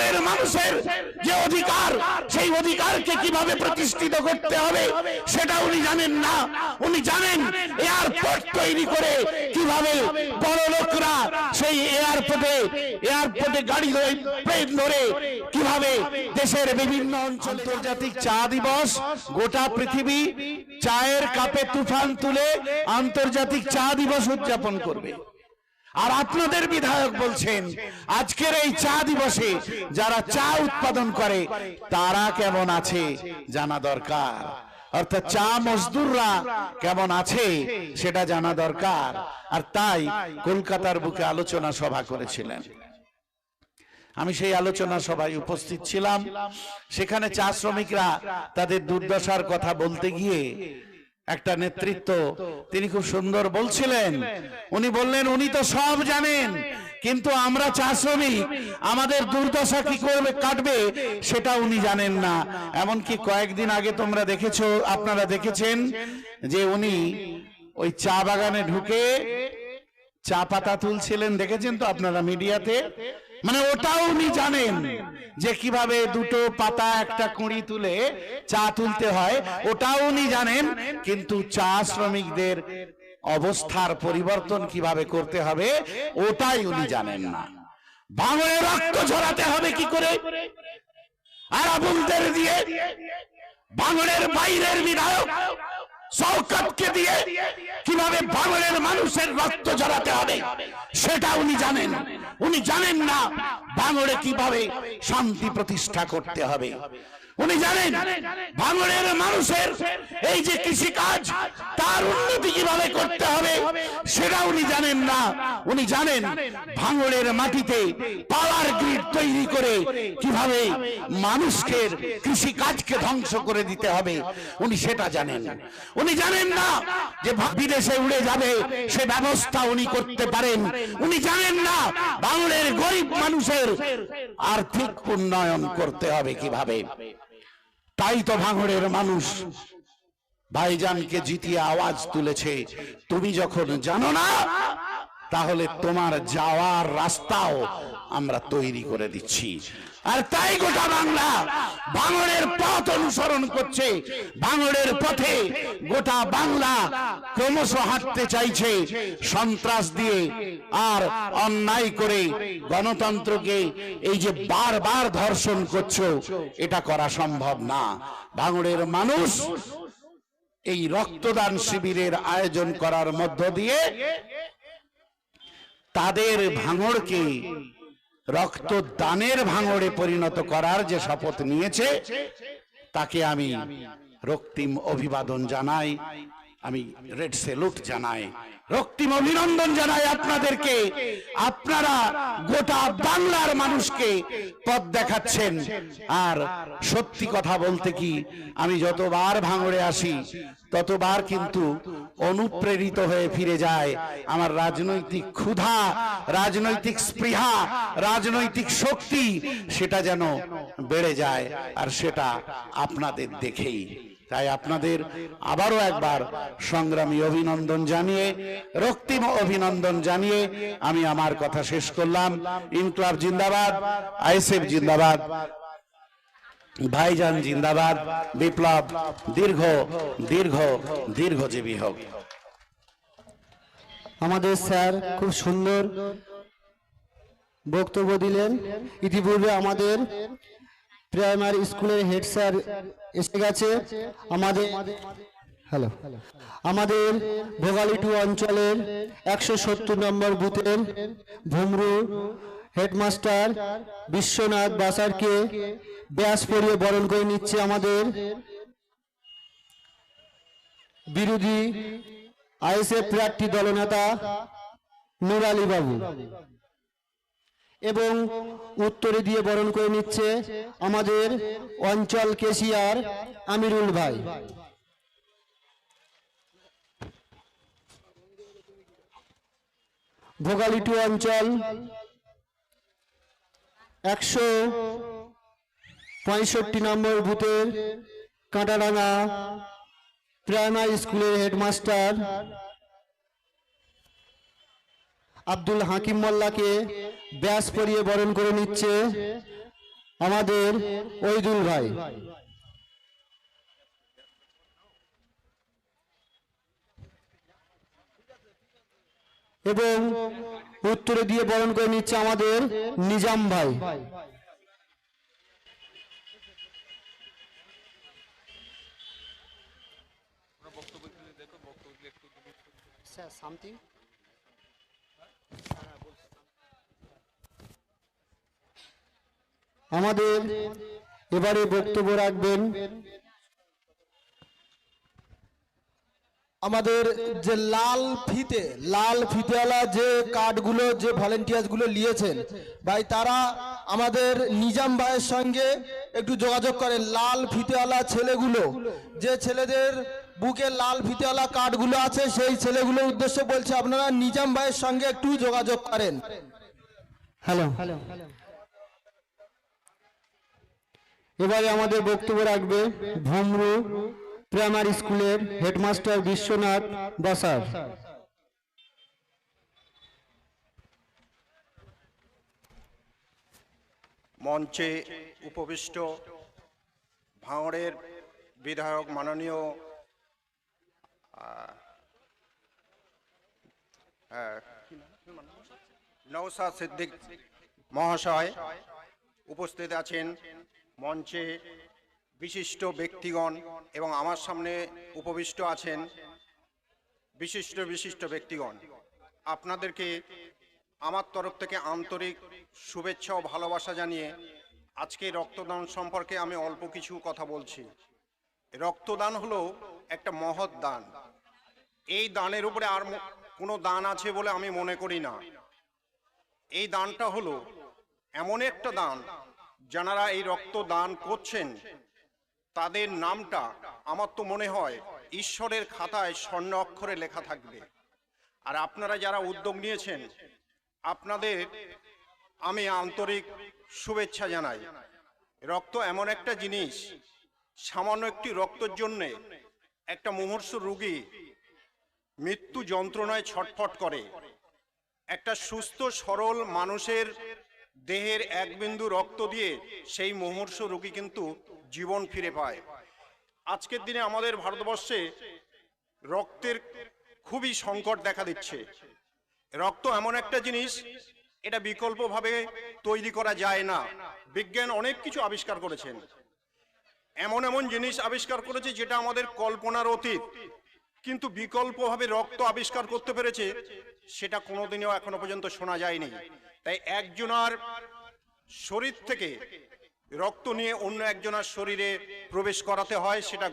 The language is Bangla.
ভাঙড়ের মানুষের যে অধিকার, সেই অধিকারকে কিভাবে প্রতিষ্ঠিত করতে হবে সেটা উনি জানেন না। উনি জানেন এয়ারপোর্ট তৈরি করে কিভাবে বড় লোকরা সেই এয়ারপোর্টে গাড়ি ধরে প্লেন ধরে কিভাবে দেশের বিভিন্ন অঞ্চলে। আন্তর্জাতিক চা দিবস, গোটা পৃথিবী চায়ের কাপে তুফান তুলে আন্তর্জাতিক চা দিবস উদযাপন করবে। আর আপনাদের বিধায়ক বলছেন আজকের এই চা দিবসে যারা চা উৎপাদন করে তারা কেমন আছে জানা দরকার, অর্থাৎ চা মজদুররা কেমন আছে সেটা জানা দরকার। আর তাই কলকাতার বুকে আলোচনা সভা করেছিলেন। আমি সেই আলোচনা সভায় উপস্থিত ছিলাম। সেখানে চা শ্রমিকরা তাদের দুর্দশার কথা বলতে গিয়ে একটা নেতৃত্ব তিনি খুব সুন্দর বলছিলেন। উনি বললেন উনি তো সব জানেন, কিন্তু আমরা চা শ্রমিক আমাদের দুর্দশা কি করবে কাটবে সেটা উনি জানেন না। এমনকি কয়েকদিন আগে আপনারা দেখেছেন যে উনি ওই চা বাগানে ঢুকে চা পাতা তুলছিলেন, দেখেছেন তো আপনারা মিডিয়াতে। মানে ওটাও উনি জানেন যে কিভাবে দুটো পাতা একটা কুঁড়ি তুলে চা তুলতে হয়, ওটাও উনি জানেন, কিন্তু চা শ্রমিকদের অবস্থার পরিবর্তন কিভাবে করতে হবে ওটাই উনি জানেন না। ভাঙড়ে রক্ত ঝরাতে হবে কি করে, আর আবুলদের দিয়ে ভাঙড়ের বাইরের বিধায়ক শওকতকে দিয়ে কিভাবে ভাঙড়ের মানুষের রক্ত ঝরাতে হবে সেটা উনি জানেন। উনি জানেন না ভাঙড়ে কিভাবে শান্তি প্রতিষ্ঠা করতে হবে। উনি জানেন ভাঙড়ের মানুষের এই যে কৃষিকাজ তার উন্নতি কিভাবে করতে হবে সেটা উনি জানেন না। উনি জানেন ভাঙড়ের মাটিতে পাওয়ার গ্রিড তৈরি করে কিভাবে মানুষকে কৃষিকাজকে ধ্বংস করে দিতে হবে উনি সেটা জানেন। উনি জানেন না যে বিদেশে উড়ে যাবে সে ব্যবস্থা উনি করতে পারেন। উনি জানেন না ভাঙড়ের গরিব মানুষের আর্থিক উন্নয়ন করতে হবে কিভাবে। তাই তো ভাঙড়ের মানুষ ভাইজানকে জিতিয়ে আওয়াজ তুলেছে, তুমি যখন জানো না তাহলে তোমার যাওয়ার রাস্তাও আমরা তৈরি করে দিচ্ছি। আর তাই গোটা বাংলা ভাঙড়ের পথ অনুসরণ করছে। ভাঙড়ের পথে গোটা বাংলা ক্রমশ হাঁটতে চাইছে। সন্ত্রাস দিয়ে আর অন্যায় করে গণতন্ত্রকে এই যে বারবার ধর্ষণ করছো এটা করা সম্ভব না। ভাঙড়ের মানুষ এই রক্তদান শিবিরের আয়োজন করার মধ্য দিয়ে তাদের ভাঙড়কে রক্তদানের ভাঙড়ে পরিণত করার যে শপথ নিয়েছে তাকে আমি রক্তিম অভিবাদন জানাই, আমি রেড স্যালুট জানাই, রক্তিম অভিনন্দন জানাই আপনাদেরকে। আপনারা গোটা বাংলার মানুষকে পথ দেখাচ্ছেন। আর সত্যি কথা বলতে কি, আমি যতবার ভাঙড়ে আসি ততবার কিন্তু অনুপ্রেরিত হয়ে ফিরে যায়। আমার রাজনৈতিক ক্ষুধা, রাজনৈতিক স্পৃহা, রাজনৈতিক শক্তি সেটা যেন বেড়ে যায়, আর সেটা আপনাদের দেখেই। তাই আপনাদের আবারও একবার সংগ্রামী অভিনন্দন জানিয়ে, রক্তিম অভিনন্দন জানিয়ে আমি আমার কথা শেষ করলাম। ইনকলাব জিন্দাবাদ, আইএসএফ জিন্দাবাদ, ভাইজান জিন্দাবাদ, বিপ্লব দীর্ঘ দীর্ঘ দীর্ঘজীবী হোক। আমাদের স্যার খুব সুন্দর বক্তব্য দিলেন। ইতিপূর্বে আমাদের প্রাইমারি স্কুলের হেড স্যার এসে গেছে। আমাদের ভোগালী 2 অঞ্চলের 170 নম্বর বুথের ভুমরু হেডমাস্টার বিশ্বনাথ বাসারকে ব্যাস পরিয়ে বরণ করে নিচ্ছে আমাদের বিরোধী আইএসএফ প্রার্থী দলনেতা নূর আলী বাবু, এবং উত্তরে দিয়ে বরণ করে নিচ্ছে আমাদের অঞ্চল কেশিয়ার আমিরুল ভাই। ভোগালী 2 অঞ্চল 165 নম্বর বুথের কাঁটাডাঙ্গা প্রাইমারি স্কুলের হেডমাস্টার আব্দুল হাকিম মোল্লাকে ব্যাস পরিয়ে বরণ করে নিচ্ছে আমাদের ওইদুল ভাই। এবং উত্তরে দিয়ে বরণ করে নিচ্ছে আমাদের নিজাম ভাই। আমাদের এবারে বক্তব্য রাখবেন আমাদের যে লাল ফিতেওয়ালা যে কার্ডগুলো, যে ভলেন্টিয়ার্সগুলো নিয়েছেন ভাই, তারা আমাদের নিজাম ভাইয়ের সঙ্গে একটু যোগাযোগ করেন। লাল ফিতেওয়ালা ছেলেগুলো, যে ছেলেদের বুকে লাল ফিতেওয়ালা কার্ডগুলো আছে, সেই ছেলেগুলোর উদ্দেশ্যে বলছে আপনারা নিজাম ভাইয়ের সঙ্গে একটু যোগাযোগ করেন। হ্যালো। এবারে আমাদের বক্তব্য রাখবে ভুমরু প্রাইমারি স্কুলের হেডমাস্টার বিশ্বনাথ দাসার। মঞ্চে উপবিষ্ট ভাঙড়ের বিধায়ক মাননীয় নওশাদ সিদ্দিক মহাশয়, উপস্থিত আছেন মঞ্চে বিশিষ্ট ব্যক্তিগণ, এবং আমার সামনে উপবিষ্ট আছেন বিশিষ্ট ব্যক্তিগণ। আপনাদেরকে আমার তরফ থেকে আন্তরিক শুভেচ্ছা ও ভালোবাসা জানিয়ে আজকে রক্তদান সম্পর্কে আমি অল্প কিছু কথা বলছি। রক্তদান হলো একটা মহৎ দান। এই দানের উপরে আর কোনো দান আছে বলে আমি মনে করি না। এই দানটা হলো এমন একটা দান, যারা এই রক্ত দান করছেন তাদের নামটা আমার তো মনে হয় ঈশ্বরের খাতায় স্বর্ণ অক্ষরে লেখা থাকবে। আর আপনারা যারা উদ্যোগ নিয়েছেন, আপনাদের আমি আন্তরিক শুভেচ্ছা জানাই। রক্ত এমন একটা জিনিস, সামান্য একটি রক্তের জন্যে একটা মুমূর্ষু রোগী মৃত্যু যন্ত্রণায় ছটফট করে। একটা সুস্থ সরল মানুষের দেহের এক বিন্দু রক্ত দিয়ে সেই মুমূর্ষু রোগী কিন্তু জীবন ফিরে পায়। আজকের দিনে আমাদের ভারতবর্ষে রক্তের খুবই সংকট দেখা দিচ্ছে। রক্ত এমন একটা জিনিস, এটা বিকল্পভাবে তৈরি করা যায় না। বিজ্ঞান অনেক কিছু আবিষ্কার করেছেন, এমন জিনিস আবিষ্কার করেছে যেটা আমাদের কল্পনার অতীত, কিন্তু বিকল্পভাবে রক্ত আবিষ্কার করতে পেরেছে সেটা কোনোদিনও এখনো পর্যন্ত শোনা যায়নি। তাই একজনের শরীর থেকে রক্ত নিয়ে অন্য একজনের শরীরে প্রবেশ করাতে হয়, সেটা